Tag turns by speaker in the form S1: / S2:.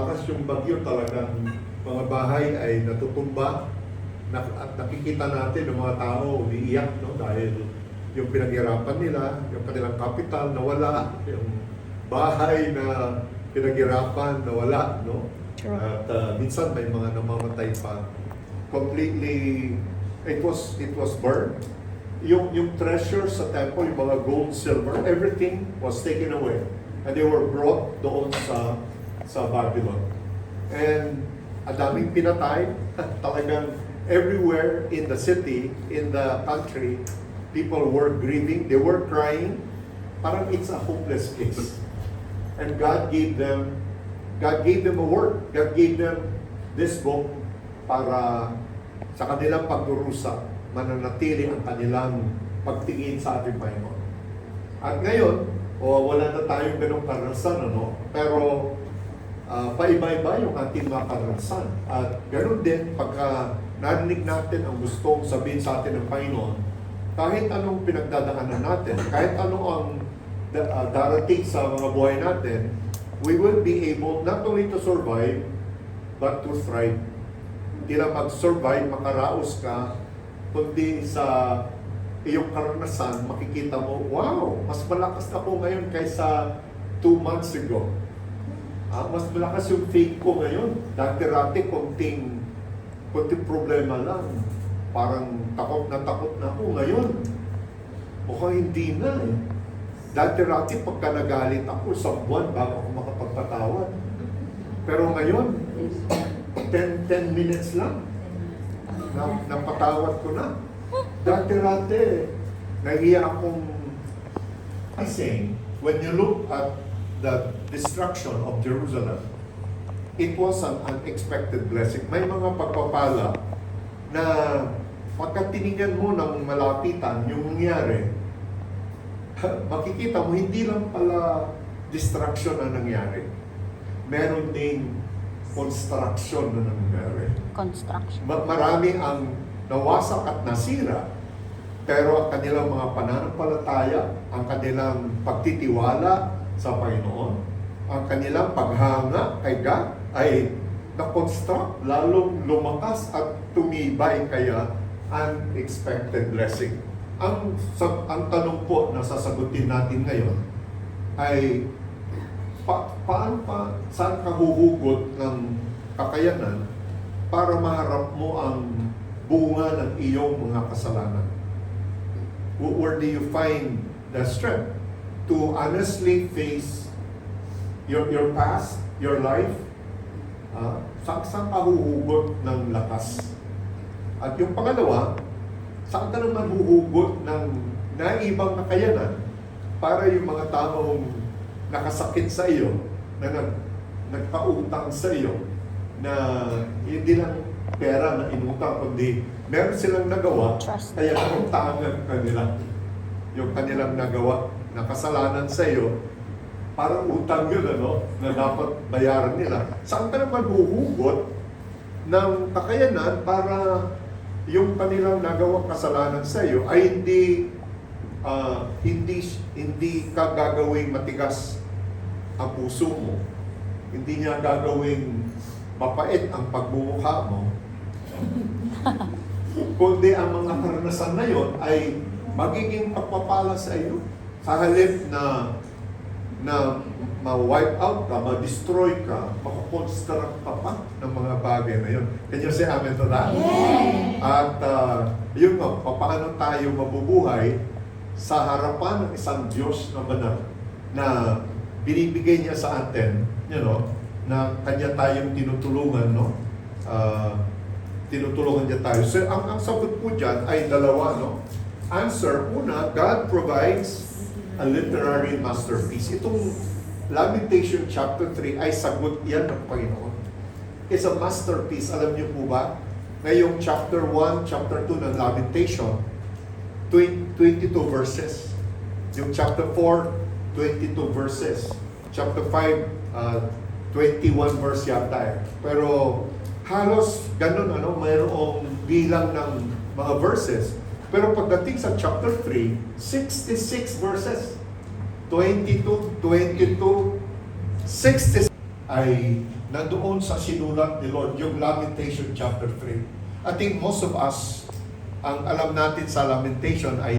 S1: lumalakas yung bagyo, talagang mga bahay ay natutumba. At nakikita natin yung mga tao umiiyak, no? Dahil yung pinaghirapan nila, yung kanilang kapital nawala, yung bahay na pinaghirapan nawala, no?
S2: True.
S1: At minsan may mga namamatay pa. Completely, it was burned. Yung treasure sa temple, yung mga gold, silver, everything was taken away. And they were brought doon sa Babylon. And ang daming pinatay, talagang everywhere in the city, in the country, people were grieving, they were crying. Parang it's a hopeless case. And God gave them a word. God gave them this book para sa kanilang pagdurusa, mananatili ang kanilang pagtingin sa ating Panginoon. At ngayon, wala na tayong ganong karanasan, ano? Pero paiba-iba yung ating mga karanasan. At ganoon din, pagka narinig natin ang gustong sabihin sa atin ng Panginoon, kahit anong pinagdadaanan natin, kahit anong ang darating sa mga buhay natin, we will be able not only to survive, but to thrive. Hindi lang mag-survive, makaraos ka, kundi sa iyong karanasan, makikita mo, wow, mas malakas ako ngayon kaysa 2 months ago. Mas malakas yung faith ko ngayon. Dati-rati, konting problema lang. Parang takot na ako ngayon. Mukhang hindi na eh. Dati-rati, pagka nagalit ako, sa buwan bago ako makapagpatawad. Pero ngayon, 10 minutes lang. Napatawad ko na. Dati-rati, nahiya akong saying, when you look at the destruction of Jerusalem, it was an unexpected blessing. May mga pagpapala na pagka tinignan mo ng malapitan yung nangyari, makikita mo hindi lang pala destruction na nangyari. Meron ding construction na nangyari. Marami ang nawasak at nasira, pero ang kanilang mga pananampalataya, ang kanilang pagtitiwala sa Panginoon, ang kanilang paghanga kay God ay na-construct, lalong lumakas at tumibay, kaya unexpected blessing. Ang tanong po na sasagutin natin ngayon ay saan ka huhugot ng kakayanan para maharap mo ang bunga ng iyong mga kasalanan? Where do you find the strength to honestly face your past, your life? Saan ka huhugot ng lakas? At yung pangalawa, saan ka naman huhugot ng naibang kakayanan para yung mga taong nakasakit sa iyo, na nagpautang sa iyo, na hindi lang pera na inutang, kundi meron silang nagawa, kaya nakuntangan kanila yung kanilang nagawa na kasalanan sa iyo, parang utang yun, ano, na dapat bayaran nila. Saan ka naman huhugot ng kakayanan para yung kanilang nagawang kasalanan sa iyo ay hindi ka gagawing matigas ang puso mo, hindi niya gagawing mapait ang pagmumukha mo, kundi ang mga karanasan na yon ay magiging pagpapala sa iyo. Sa halip na ma-wipe out ka, ma-destroy ka, makakonstruct ka pa ng mga bagay na yun. Can you say amen to that?
S2: Yeah.
S1: At yun nga, paano tayo mabubuhay sa harapan ng isang Diyos na banal na binibigay niya sa atin, na kanya tayong tinutulungan, no? Tinutulungan niya tayo. So, ang sagot po dyan ay dalawa, no? Answer, una, God provides a literary masterpiece. Itong Lamentation chapter 3 ay sagot yan ng Panginoon. It's a masterpiece. Alam niyo po ba? Ngayong chapter 1, chapter 2 ng Lamentation, 22 verses. Yung chapter 4, 22 verses. Chapter 5, 21 verse yata eh. Pero halos ganun, mayroong bilang ng mga verses. Pero pagdating sa chapter 3, 66 verses. 22, 66 ay nandoon sa sinulat ni Lord, yung Lamentation chapter 3. I think most of us, ang alam natin sa Lamentation ay